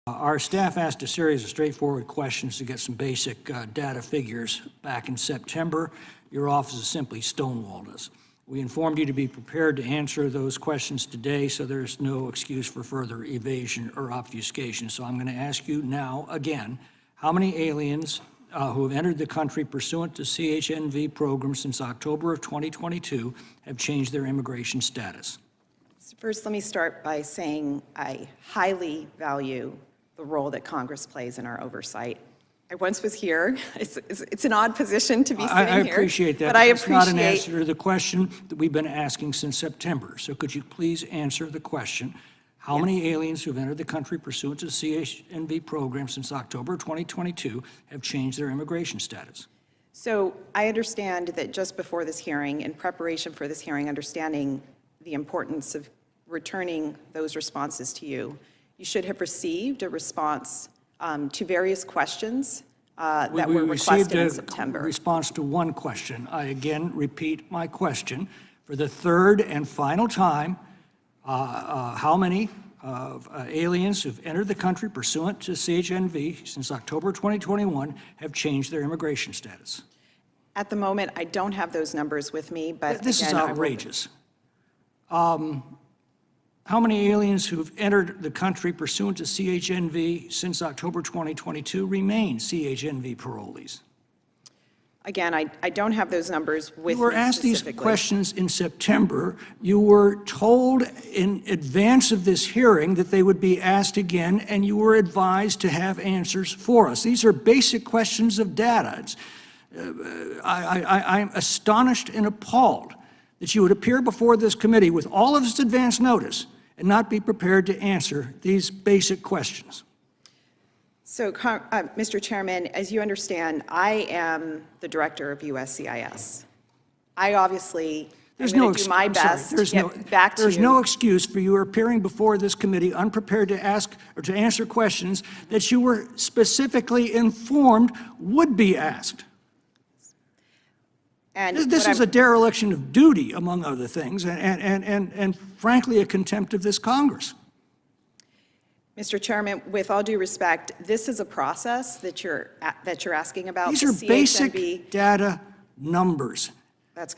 Our staff asked a series of straightforward questions to get some basic data figures back in September. Your office has simply stonewalled us. We informed you to be prepared to answer those questions today, so there's no excuse for further evasion or obfuscation. So I'm going to ask you now again, how many aliens who have entered the country pursuant to CHNV programs since October of 2022 have changed their immigration status? First, let me start by saying I highly value the role that Congress plays in our oversight. I once was here. It's an odd position to be sitting here. I appreciate that, but I it's not an answer to the question that we've been asking since September. So could you please answer the question, how many aliens who have entered the country pursuant to the CHNV program since October 2022 have changed their immigration status? So I understand that just before this hearing, in preparation for this hearing, understanding the importance of returning those responses to you, you should have received a response to various questions that were requested in September. We received a response to one question. I again repeat my question. For the third and final time, how many aliens who've entered the country pursuant to CHNV since October 2021 have changed their immigration status? At the moment, I don't have those numbers with me, but this is outrageous. How many aliens who've entered the country pursuant to CHNV since October 2022 remain CHNV parolees? Again, I don't have those numbers with me. You were asked these questions in September. You were told in advance of this hearing that they would be asked again, and you were advised to have answers for us. These are basic questions of data. I'm astonished and appalled that you would appear before this committee with all of this advance notice and not be prepared to answer these basic questions. So, Mr. Chairman, as you understand, I am the director of USCIS. I obviously am going to do my best to get back to you. There's no excuse for you appearing before this committee unprepared to ask or to answer questions that you were specifically informed would be asked. And this is a dereliction of duty, among other things, and frankly, a contempt of this Congress. Mr. Chairman, with all due respect, this is a process that you're asking about. These are basic data numbers.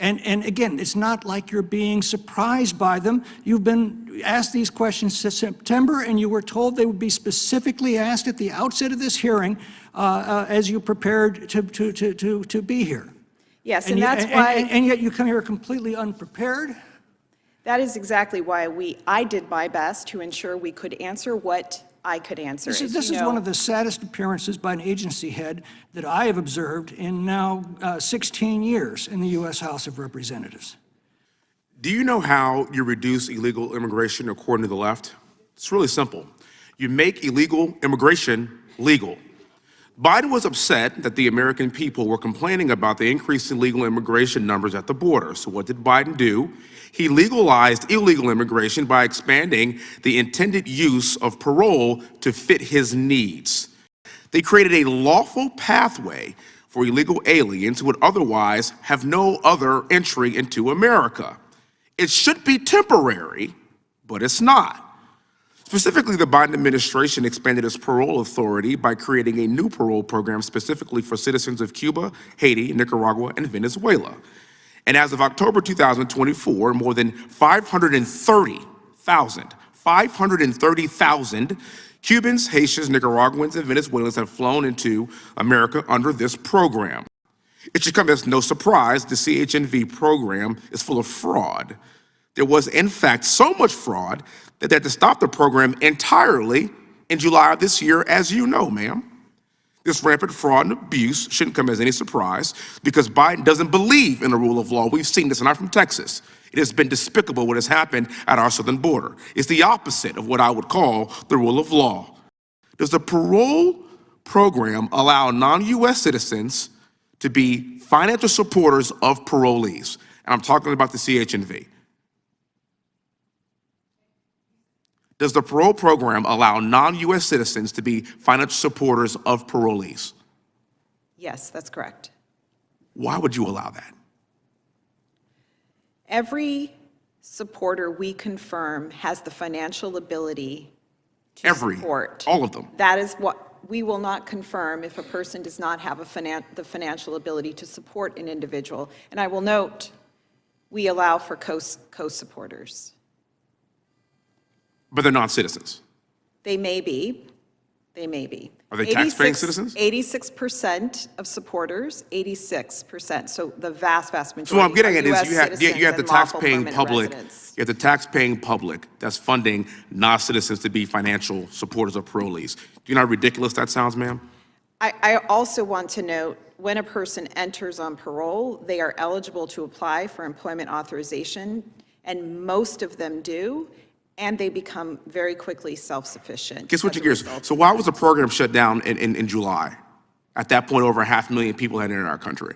And again, it's not like you're being surprised by them. You've been asked these questions since September, and you were told they would be specifically asked at the outset of this hearing as you prepared to be here. Yes, and that's why. And yet you come here completely unprepared? That is exactly why I did my best to ensure we could answer what I could answer. This is one of the saddest appearances by an agency head that I have observed in now 16 years in the U.S. House of Representatives. Do you know how you reduce illegal immigration according to the left? It's really simple. You make illegal immigration legal. Biden was upset that the American people were complaining about the increase in illegal immigration numbers at the border. So what did Biden do? He legalized illegal immigration by expanding the intended use of parole to fit his needs. They created a lawful pathway for illegal aliens who would otherwise have no other entry into America. It should be temporary, but it's not. Specifically, the Biden administration expanded its parole authority by creating a new parole program specifically for citizens of Cuba, Haiti, Nicaragua, and Venezuela. And as of October 2024, more than 530,000 Cubans, Haitians, Nicaraguans, and Venezuelans have flown into America under this program. It should come as no surprise the CHNV program is full of fraud. There was, in fact, so much fraud that they had to stop the program entirely in July of this year, as you know, ma'am. This rampant fraud and abuse shouldn't come as any surprise because Biden doesn't believe in the rule of law. We've seen this, and I'm from Texas. It has been despicable what has happened at our southern border. It's the opposite of what I would call the rule of law. Does the parole program allow non-U.S. citizens to be financial supporters of parolees? And I'm talking about the CHNV. Does the parole program allow non-U.S. citizens to be financial supporters of parolees? Yes, that's correct. Why would you allow that? Every supporter we confirm has the financial ability to support. All of them. That is what, we will not confirm if a person does not have the financial ability to support an individual. And I will note, we allow for co-supporters. But they're non-citizens. They may be. They may be. Are they tax-paying citizens? 86% of supporters, 86%. So the vast, vast majority. So what I'm getting are at is US you have the citizens and lawful tax-paying permanent public, residents. you have the tax-paying public that's funding non-citizens to be financial supporters of parolees. Do you know how ridiculous that sounds, ma'am? I also want to note, when a person enters on parole, they are eligible to apply for employment authorization, and most of them do, and they become very quickly self-sufficient. Guess what, as a gears? result. So why was the program shut down in July? At that point, over 500,000 people had entered our country.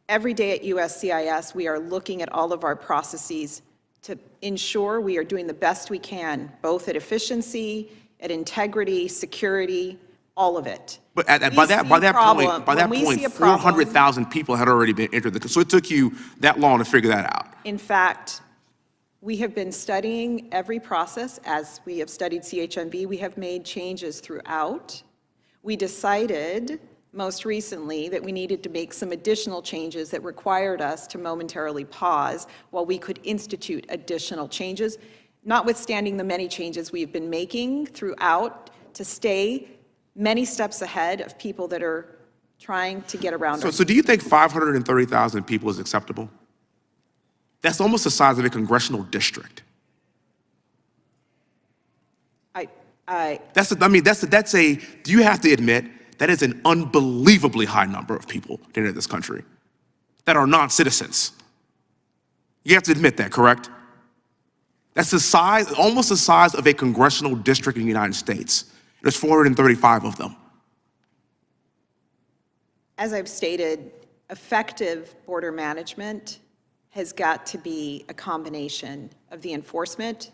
Every day at USCIS, we are looking at all of our processes to ensure we are doing the best we can, both at efficiency, at integrity, security, all of it. But by that point, 400,000 people had already been entered. So it took you that long to figure that out. In fact, we have been studying every process as we have studied CHNV. We have made changes throughout. We decided most recently that we needed to make some additional changes that required us to momentarily pause while we could institute additional changes, notwithstanding the many changes we've been making throughout to stay many steps ahead of people that are trying to get around us. So do you think 530,000 people is acceptable? That's almost the size of a congressional district. Do you have to admit, that is an unbelievably high number of people that enter this country that are non-citizens. You have to admit that, correct? That's the size, almost the size of a congressional district in the United States. There's 435 of them. As I've stated, effective border management has got to be a combination of the enforcement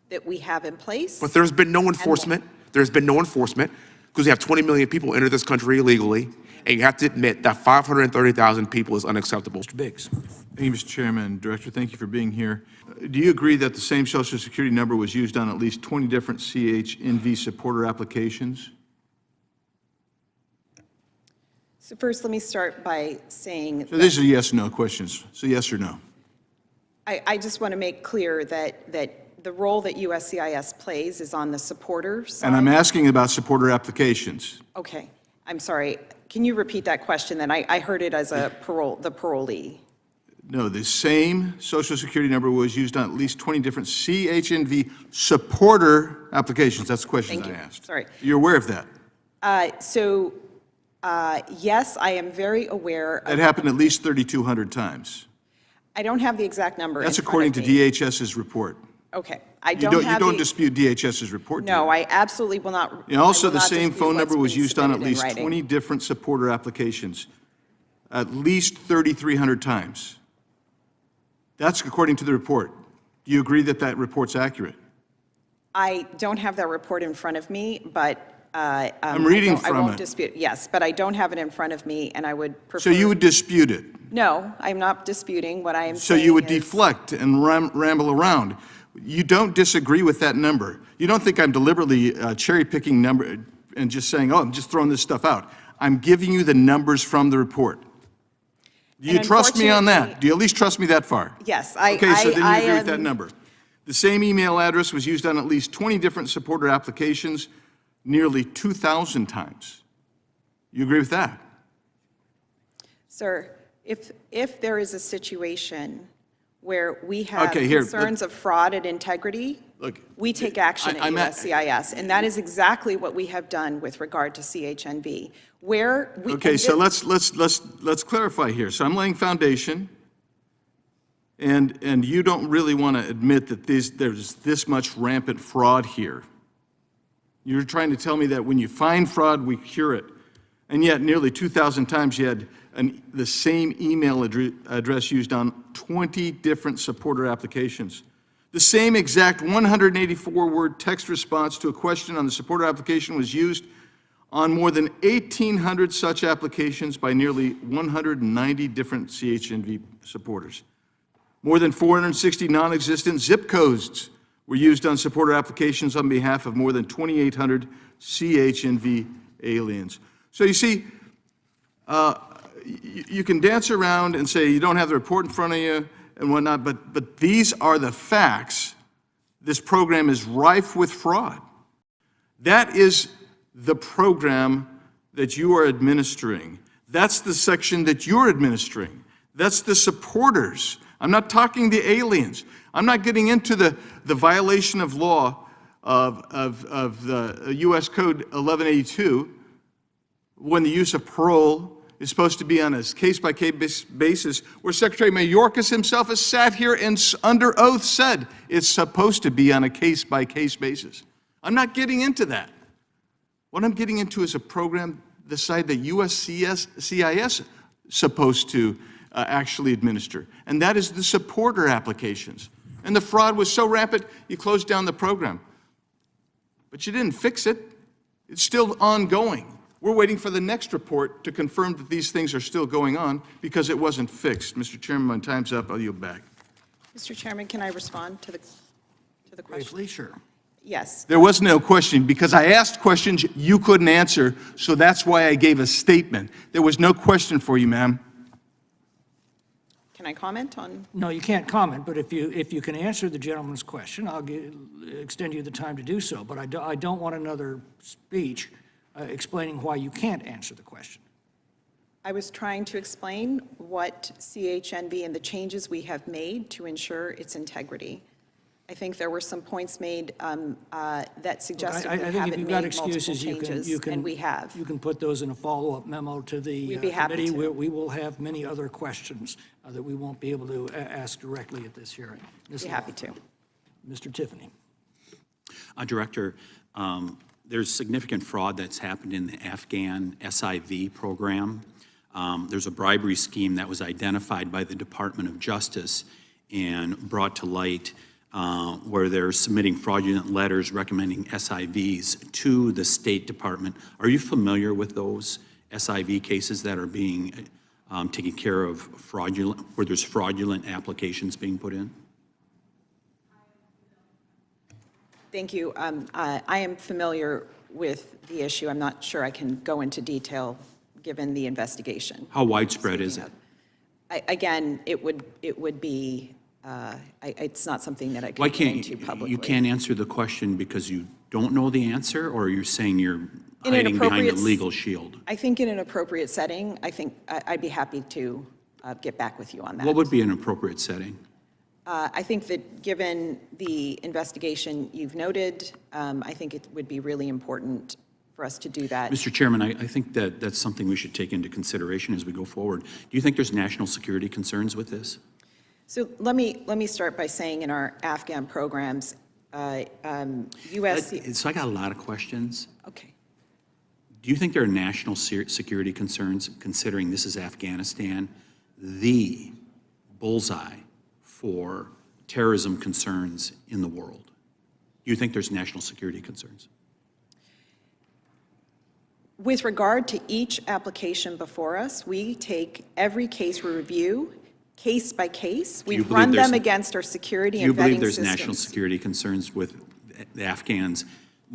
that we have in place. But there's been no enforcement. There's been no enforcement because we have 20 million people enter this country illegally, and you have to admit that 530,000 people is unacceptable. Mr. Biggs. Thank you, Mr. Chairman. Director, thank you for being here. Do you agree that the same Social Security number was used on at least 20 different CHNV supporter applications? So first, let me start by saying So these are yes/no questions. So yes or no? I just want to make clear that the role that USCIS plays is on the supporter side. And I'm asking about supporter applications. Okay, I'm sorry. Can you repeat that question then? I heard it as the parolee. No, the same Social Security number was used on at least 20 different CHNV supporter applications. That's the question Thank I you. asked. Sorry. You're aware of that? Yes, I am very aware That of, happened at least 3,200 times. I don't have the exact number That's in front according of to me. DHS's report. Okay, I You don't have don't the, dispute DHS's report, do you? no, I absolutely will not. And also, I will the not same dispute phone what's number was been used on at submitted in least writing. 20 different supporter applications, at least 3,300 times. That's according to the report. Do you agree that that report's accurate? I don't have that report in front of me, but I'm reading I from won't it. dispute, yes, but I don't have it in front of me, and I would prefer. So you would dispute it? No, I'm not disputing. What I am So saying you would is- deflect and ramble around? You don't disagree with that number? You don't think I'm deliberately cherry-picking number and just saying, oh, I'm just throwing this stuff out? I'm giving you the numbers from the report. Do you And trust me on that? unfortunately- Do you at least trust me that far? Yes, Okay, so then you agree with that am- number. The same email address was used on at least 20 different supporter applications, nearly 2,000 times. You agree with that? Sir, if there is a situation where we have Okay, here, concerns of fraud and integrity, Look, we take action at I'm at- USCIS, and that is exactly what we have done with regard to CHNV, where we. Okay, and so this- let's clarify here. So I'm laying foundation, and you don't really want to admit that there's this much rampant fraud here. You're trying to tell me that when you find fraud, we cure it. And yet nearly 2,000 times you had the same email address used on 20 different supporter applications. The same exact 184-word text response to a question on the supporter application was used on more than 1,800 such applications by nearly 190 different CHNV supporters. More than 460 non-existent zip codes were used on supporter applications on behalf of more than 2,800 CHNV aliens. So you see, you can dance around and say you don't have the report in front of you and whatnot, but these are the facts. This program is rife with fraud. That is the program that you are administering. That's the section that you're administering. That's the supporters. I'm not talking the aliens. I'm not getting into the violation of law of the U.S. Code 1182 when the use of parole is supposed to be on a case-by-case basis, where Secretary Mayorkas himself has sat here and under oath said it's supposed to be on a case-by-case basis. I'm not getting into that. What I'm getting into is a program the side that USCIS is supposed to actually administer, and that is the supporter applications. And the fraud was so rampant, you closed down the program. But you didn't fix it. It's still ongoing. We're waiting for the next report to confirm that these things are still going on because it wasn't fixed. Mr. Chairman, my time's up. I'll yield back. Mr. Chairman, can I respond to the question? Briefly, sure. Yes. There was no question because I asked questions you couldn't answer, so that's why I gave a statement. There was no question for you, ma'am. Can I comment on? No, you can't comment, but if you can answer the gentleman's question, I'll extend you the time to do so. But I don't want another speech explaining why you can't answer the question. I was trying to explain what CHNB and the changes we have made to ensure its integrity. I think there were some points made that suggested we haven't made multiple changes, and we have. You can put those in a follow-up memo to the We'd be happy committee. to. We will have many other questions that we won't be able to ask directly at this hearing. Be happy to. Mr. Tiffany. Director, there's significant fraud that's happened in the Afghan SIV program. There's a bribery scheme that was identified by the Department of Justice and brought to light where they're submitting fraudulent letters recommending SIVs to the State Department. Are you familiar with those SIV cases that are being taken care of where there's fraudulent applications being put in? Thank you. I am familiar with the issue. I'm not sure I can go into detail given the investigation. How widespread is it? Again, it would be, it's not something that I Why can get can't into publicly. you can't answer the question because you don't know the answer, or you're saying you're hiding behind a legal shield? I think in an appropriate setting, I think I'd be happy to get back with you on that. What would be an appropriate setting? I think that given the investigation you've noted, I think it would be really important for us to do that. Mr. Chairman, I think that that's something we should take into consideration as we go forward. Do you think there's national security concerns with this? So let me start by saying in our Afghan programs, USC. So I got a lot of questions. Okay. Do you think there are national security concerns, considering this is Afghanistan, the bullseye for terrorism concerns in the world? Do you think there's national security concerns? With regard to each application before us, we take every case we review, case by case. We run them against our security and vetting systems. Do you believe there's national security concerns with the Afghans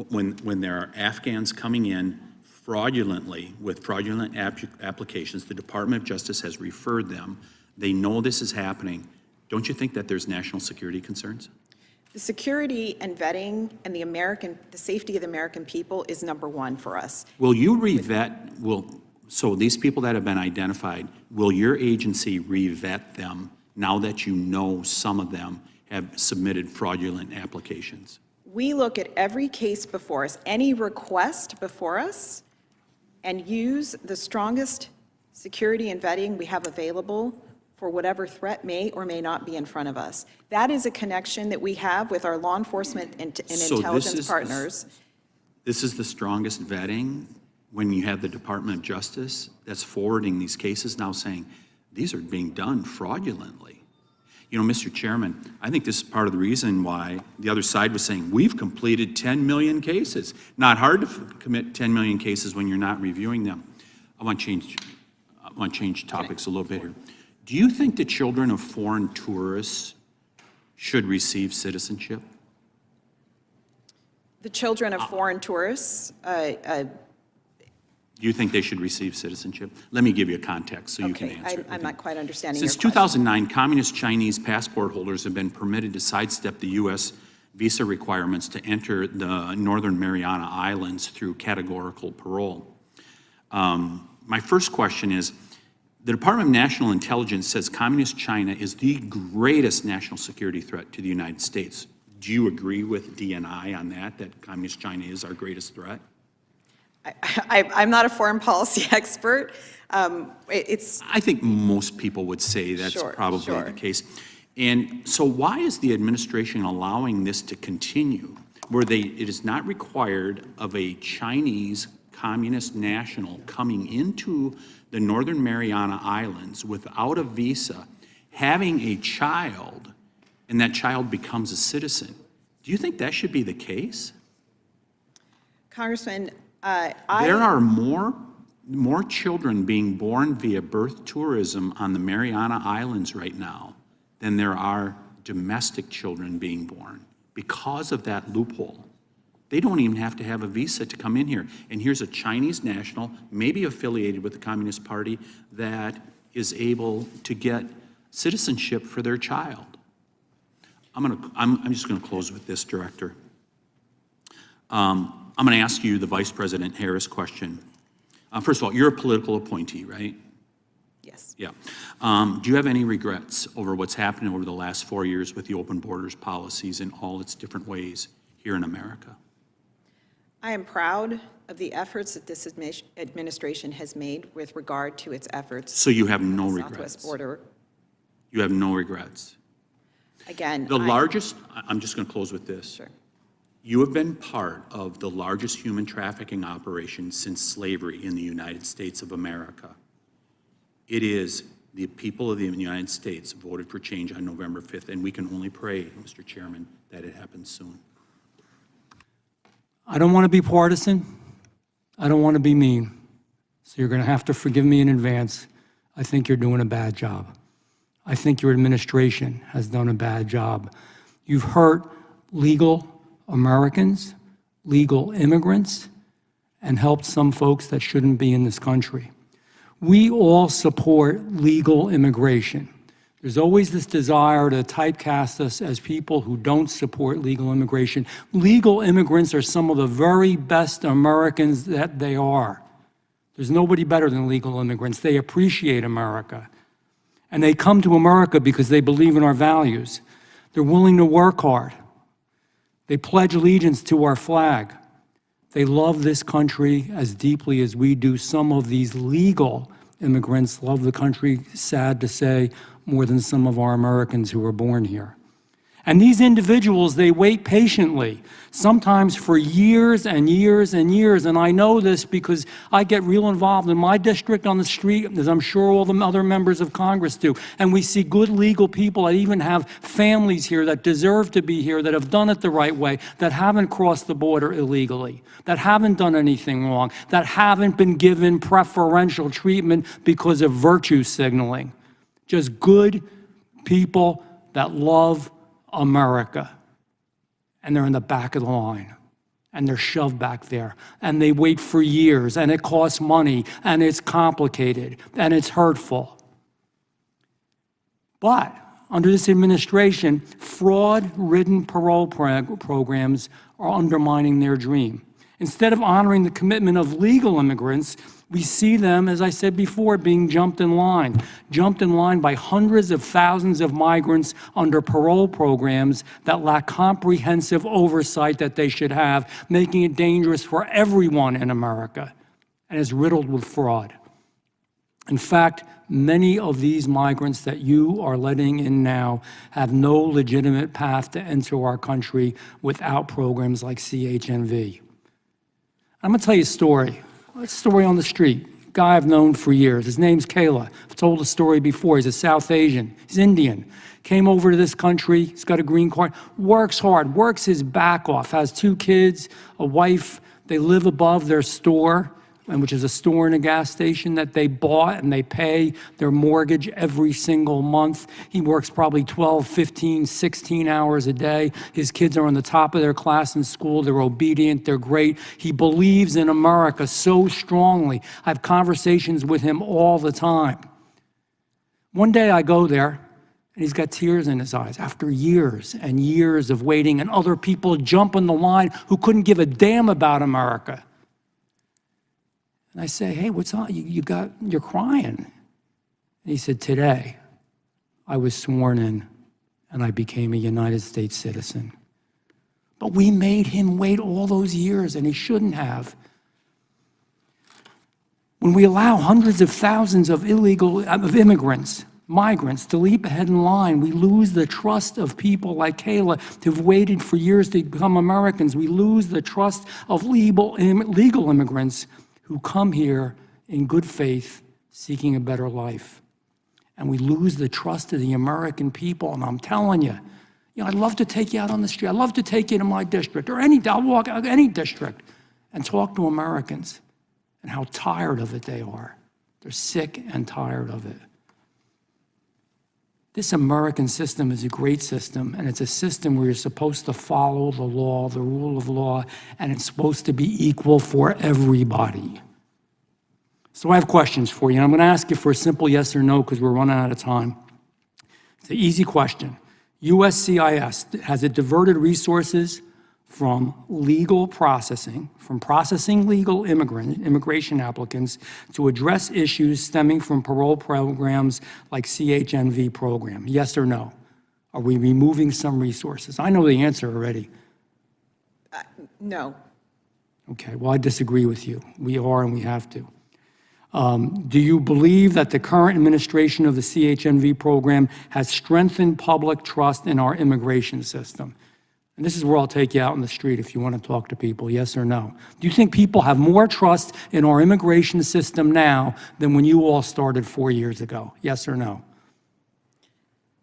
when there are Afghans coming in fraudulently with fraudulent applications? The Department of Justice has referred them. They know this is happening. Don't you think that there's national security concerns? The security and vetting and the safety of the American people is number one for us. Will you revet, so these people that have been identified, will your agency revet them now that you know some of them have submitted fraudulent applications? We look at every case before us, any request before us, and use the strongest security and vetting we have available for whatever threat may or may not be in front of us. That is a connection that we have with our law enforcement and intelligence partners. This is the strongest vetting when you have the Department of Justice that's forwarding these cases now saying, these are being done fraudulently. You know, Mr. Chairman, I think this is part of the reason why the other side was saying, we've completed 10 million cases. Not hard to commit 10 million cases when you're not reviewing them. I want to change topics a little bit here. Do you think the children of foreign tourists should receive citizenship? The children of foreign tourists, Do you think they should receive citizenship? Let me give you a context so you can okay, answer. I'm not quite understanding your Since question. 2009, communist Chinese passport holders have been permitted to sidestep the U.S. visa requirements to enter the Northern Mariana Islands through categorical parole. My first question is, the Department of National Intelligence says Communist China is the greatest national security threat to the United States. Do you agree with DNI on that Communist China is our greatest threat? I'm not a foreign policy expert. It's, I think most people would say that's Sure, probably sure. the case. And so why is the administration allowing this to continue, where it is not required of a Chinese communist national coming into the Northern Mariana Islands without a visa, having a child, and that child becomes a citizen? Do you think that should be the case? Congressman, There are more children being born via birth tourism on the Mariana Islands right now than there are domestic children being born because of that loophole. They don't even have to have a visa to come in here. And here's a Chinese national, maybe affiliated with the Communist Party, that is able to get citizenship for their child. I'm just gonna close with this, Director. I'm going to ask you the Vice President Harris question. First of all, you're a political appointee, right? yes. Yeah. Do you have any regrets over what's happened over the last 4 years with the open borders policies in all its different ways here in America? I am proud of the efforts that this administration has made with regard to its efforts. So you have no on the regrets? Southwest border. You have no regrets? Again, The largest, I'm just going to close with this. Sure. You have been part of the largest human trafficking operation since slavery in the United States of America. It is the people of the United States voted for change on November 5th, and we can only pray, Mr. Chairman, that it happens soon. I don't want to be partisan. I don't want to be mean. So you're going to have to forgive me in advance. I think you're doing a bad job. I think your administration has done a bad job. You've hurt legal Americans, legal immigrants, and helped some folks that shouldn't be in this country. We all support legal immigration. There's always this desire to typecast us as people who don't support legal immigration. Legal immigrants are some of the very best Americans that they are. There's nobody better than legal immigrants. They appreciate America. And they come to America because they believe in our values. They're willing to work hard. They pledge allegiance to our flag. They love this country as deeply as we do. Some of these legal immigrants love the country, sad to say, more than some of our Americans who were born here. And these individuals, they wait patiently, sometimes for years and years and years. And I know this because I get real involved in my district on the street, as I'm sure all the other members of Congress do. And we see good legal people that even have families here that deserve to be here, that have done it the right way, that haven't crossed the border illegally, that haven't done anything wrong, that haven't been given preferential treatment because of virtue signaling. Just good people that love America. And they're in the back of the line. And they're shoved back there. And they wait for years. And it costs money. And it's complicated. And it's hurtful. But under this administration, fraud-ridden parole programs are undermining their dream. Instead of honoring the commitment of legal immigrants, we see them, as I said before, being jumped in line by hundreds of thousands of migrants under parole programs that lack comprehensive oversight that they should have, making it dangerous for everyone in America, and is riddled with fraud. In fact, many of these migrants that you are letting in now have no legitimate path to enter our country without programs like CHNV. I'm going to tell you a story on the street, a guy I've known for years. His name's Kayla. I've told the story before. He's a South Asian. He's Indian. Came over to this country. He's got a green card. Works hard. Works his back off. Has 2 kids, a wife. They live above their store and which is a store and a gas station that they bought, and they pay their mortgage every single month. He works probably 12, 15, 16 hours a day. His kids are on the top of their class in school. They're obedient. They're great. He believes in America so strongly. I have conversations with him all the time. One day I go there, and he's got tears in his eyes after years and years of waiting, and other people jump in the line who couldn't give a damn about America. And I say, hey, what's on? You're crying. And he said, today, I was sworn in and I became a United States citizen. But we made him wait all those years, and he shouldn't have. When we allow hundreds of thousands of immigrants, migrants, to leap ahead in line, we lose the trust of people like Kayla who've waited for years to become Americans. We lose the trust of legal immigrants who come here in good faith, seeking a better life. And we lose the trust of the American people. And I'm telling you, I'd love to take you out on the street. I'd love to take you to my district, or I'll walk out any district and talk to Americans and how tired of it they are. They're sick and tired of it. This American system is a great system, and it's a system where you're supposed to follow the law, the rule of law, and it's supposed to be equal for everybody. So I have questions for you, and I'm going to ask you for a simple yes or no because we're running out of time. It's an easy question. USCIS, has it diverted resources from legal processing, from processing legal immigration applicants to address issues stemming from parole programs like CHNV program? Yes or no? Are we removing some resources? I know the answer already. No. Okay, well, I disagree with you. We are and we have to. Do you believe that the current administration of the CHNV program has strengthened public trust in our immigration system? And this is where I'll take you out in the street if you want to talk to people, yes or no. Do you think people have more trust in our immigration system now than when you all started 4 years ago? Yes or no?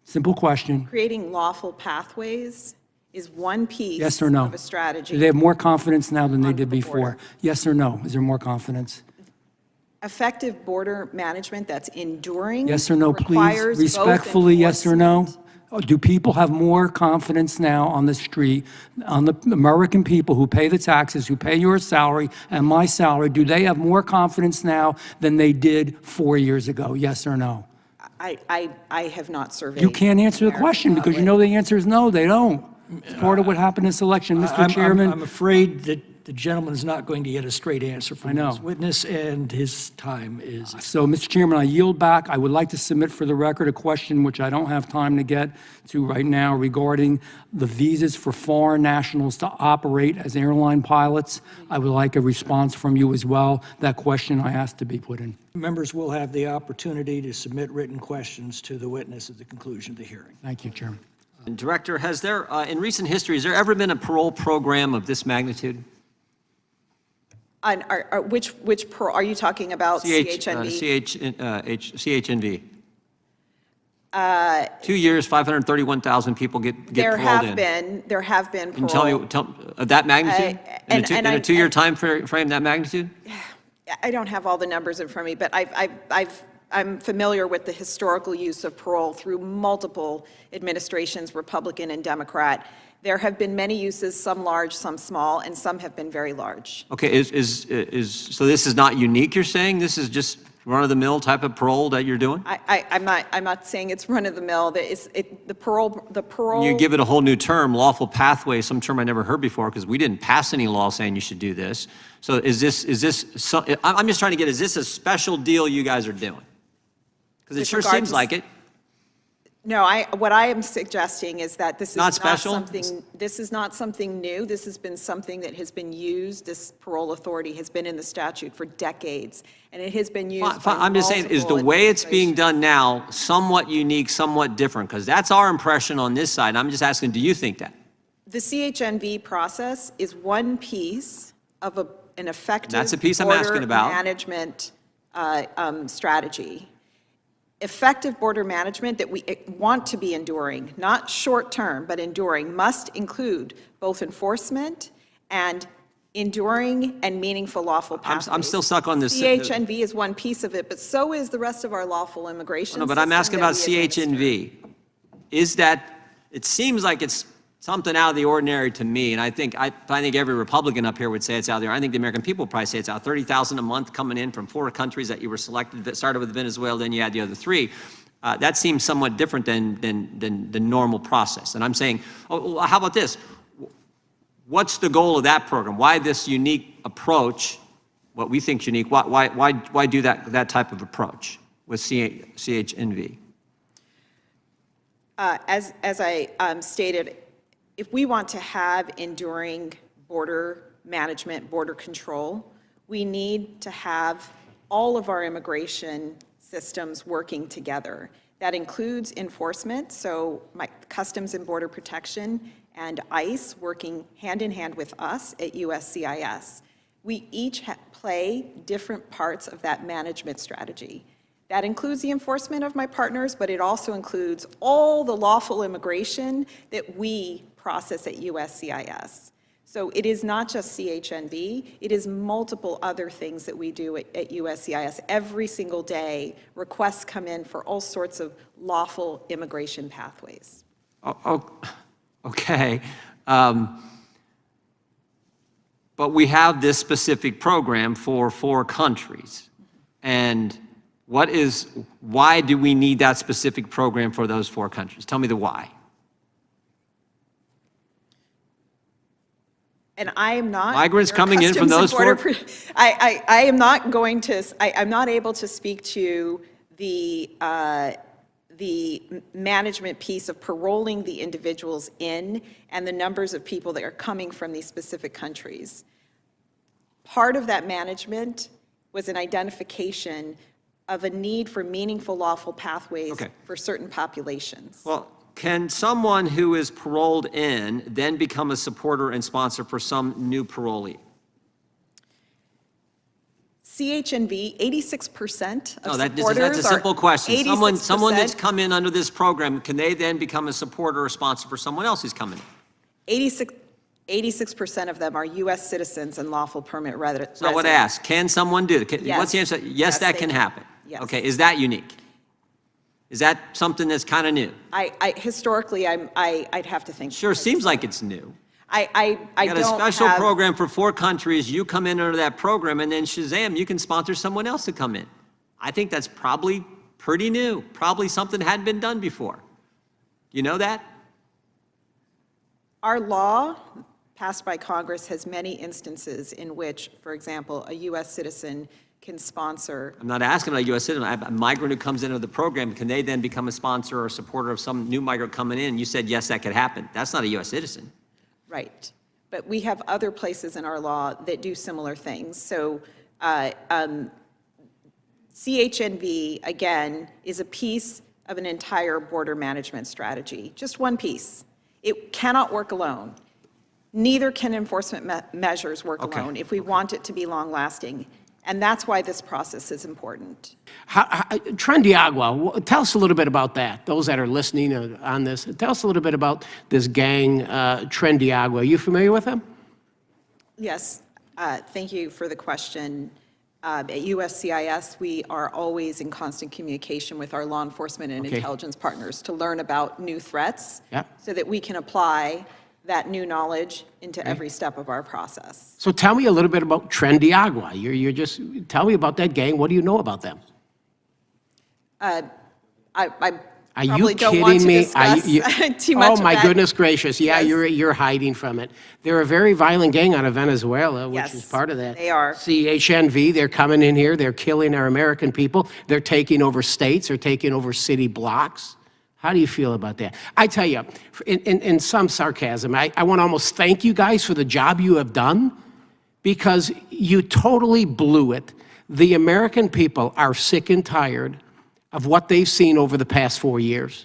Simple question. Creating lawful pathways is one piece Yes or no? of a strategy. Do they have more confidence now than they did the before? border. Yes or no? Is there more confidence? Effective border management that's enduring. Yes or no, requires please? both Respectfully, yes or no? enforcement. Do people have more confidence now on the street, on the American people who pay the taxes, who pay your salary and my salary, do they have more confidence now than they did 4 years ago? Yes or no? I have not surveyed. You can't answer the question because you know the answer is no, they don't. It's part of what happened in this election. Mr. Chairman. I'm afraid that the gentleman is not going to get a straight answer from know. his witness, and his time is. So, Mr. Chairman, I yield back. I would like to submit for the record a question which I don't have time to get to right now regarding the visas for foreign nationals to operate as airline pilots. I would like a response from you as well. That question I asked to be put in. Members will have the opportunity to submit written questions to the witness at the conclusion of the hearing. Thank you, Chairman. Director, has there, in recent history, has there ever been a parole program of this magnitude? Which are you talking about? CHNV? CHNV. 2 years, 531,000 people get paroled in. There have been Can parole. you tell me that magnitude? In a two-year time frame, that magnitude? I don't have all the numbers in front of me, but I'm familiar with the historical use of parole through multiple administrations, Republican and Democrat. There have been many uses, some large, some small, and some have been very large. Okay, so this is not unique, you're saying? This is just run-of-the-mill type of parole that you're doing? I'm not saying it's run-of-the-mill. The parole. You give it a whole new term, lawful pathway, some term I never heard before, because we didn't pass any law saying you should do this. So I'm just trying to get, is this a special deal you guys are doing? Because it sure seems like it. No, what I am suggesting is that this is Not special? this is not something new. This has been something that has been used. This parole authority has been in the statute for decades, and it has been used by I'm just saying, is the multiple way it's being done administrations. now somewhat unique, somewhat different? Because that's our impression on this side. I'm just asking, do you think that? The CHNV process is one piece of an effective That's the piece I'm asking border about. management strategy. Effective border management that we want to be enduring, not short-term, but enduring, must include both enforcement and enduring and meaningful lawful pathways. I'm still stuck on this. CHNV is one piece of it, but so is the rest of our lawful immigration No, but I'm asking system about that we administer. CHNV. Is that, it seems like it's something out of the ordinary to me, and I think every Republican up here would say it's out there. I think the American people would probably say it's out. 30,000 a month coming in from 4 countries that you were selected, that started with Venezuela, then you had the other 3. That seems somewhat different than the normal process. And I'm saying, oh, well, how about this? What's the goal of that program? Why this unique approach, what we think is unique, why do that type of approach with CHNV? As I stated, if we want to have enduring border management, border control, we need to have all of our immigration systems working together. That includes enforcement, so Customs and Border Protection and ICE working hand in hand with us at USCIS. We each play different parts of that management strategy. That includes the enforcement of my partners, but it also includes all the lawful immigration that we process at USCIS. So it is not just CHNV, it is multiple other things that we do at USCIS. Every single day, requests come in for all sorts of lawful immigration pathways. Oh, okay. But we have this specific program for 4 countries. And why do we need that specific program for those 4 countries? Tell me the why. And I am not. Migrants coming in from those 4? I am not going to, I'm not able to speak to the management piece of paroling the individuals in and the numbers of people that are coming from these specific countries. Part of that management was an identification of a need for meaningful lawful pathways for certain populations. Well, can someone who is paroled in then become a supporter and sponsor for some new parolee? CHNV, 86% of No, that's supporters a simple question. 86%. Someone that's come in under this program, can they then become a supporter or sponsor for someone else who's coming in? 86% of them are U.S. citizens and lawful permanent residents. So I would ask, can someone do it? Yes. What's the answer? Yes, that they can happen. Yes. Okay, is that unique? Is that something that's kind of new? Historically, I'd have to think. Sure, seems like it's new. I You got a don't special have- program for 4 countries, you come in under that program, and then shazam, you can sponsor someone else to come in. I think that's probably pretty new, probably something that hadn't been done before. You know that? Our law, passed by Congress, has many instances in which, for example, a U.S. citizen can sponsor. I'm not asking about a U.S. citizen. A migrant who comes into the program, can they then become a sponsor or supporter of some new migrant coming in? You said, yes, that could happen. That's not a U.S. citizen. Right. But we have other places in our law that do similar things. So CHNV, again, is a piece of an entire border management strategy, just one piece. It cannot work alone. Neither can enforcement measures work alone if we want it to be long-lasting. And that's why this process is important. Tren de Agua, tell us a little bit about that. Those that are listening on this, tell us a little bit about this gang, Tren de Agua. Are you familiar with them? Yes, thank you for the question. At USCIS, we are always in constant communication with our law enforcement and intelligence partners to learn about new threats so that we can apply that new knowledge into every step of our process. So tell me a little bit about Tren de Agua. You're just, tell me about that gang. What do you know about them? I Are you probably don't want kidding to me? discuss too much Oh of my that. goodness gracious! Yeah, Yes. you're hiding from it. They're a very violent gang out of Venezuela, which is Yes, part of that. they are. CHNV. They're coming in here. They're killing our American people. They're taking over states. They're taking over city blocks. How do you feel about that? I tell you, in some sarcasm, I want to almost thank you guys for the job you have done, because you totally blew it. The American people are sick and tired of what they've seen over the past 4 years.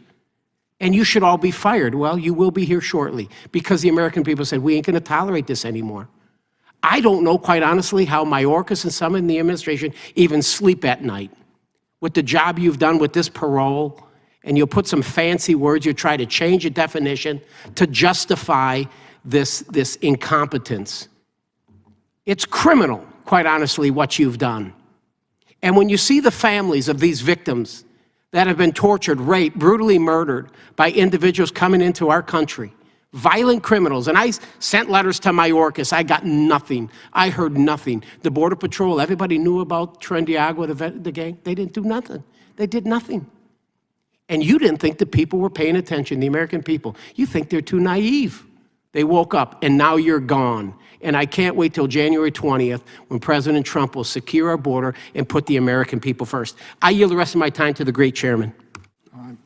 And you should all be fired. Well, you will be here shortly, because the American people said, we ain't going to tolerate this anymore. I don't know, quite honestly, how Mayorkas and some in the administration even sleep at night with the job you've done with this parole. And you'll put some fancy words, you try to change a definition to justify this incompetence. It's criminal, quite honestly, what you've done. And when you see the families of these victims that have been tortured, raped, brutally murdered by individuals coming into our country, violent criminals, and I sent letters to Mayorkas, I got nothing. I heard nothing. The Border Patrol, everybody knew about Trendiagua, the gang. They didn't do nothing. They did nothing. And you didn't think the people were paying attention, the American people. You think they're too naive. They woke up, and now you're gone. And I can't wait till January 20th when President Trump will secure our border and put the American people first. I yield the rest of my time to the great chairman.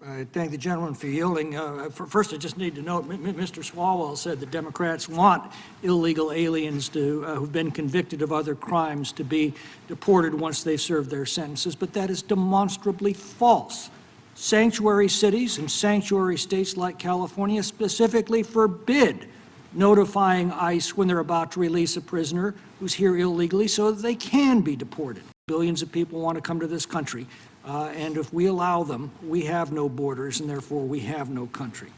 I thank the gentleman for yielding. First, I just need to note, Mr. Swalwell said the Democrats want illegal aliens who've been convicted of other crimes to be deported once they serve their sentences, but that is demonstrably false. Sanctuary cities and sanctuary states like California specifically forbid notifying ICE when they're about to release a prisoner who's here illegally so that they can be deported. Billions of people want to come to this country, and if we allow them, we have no borders, and therefore we have no country.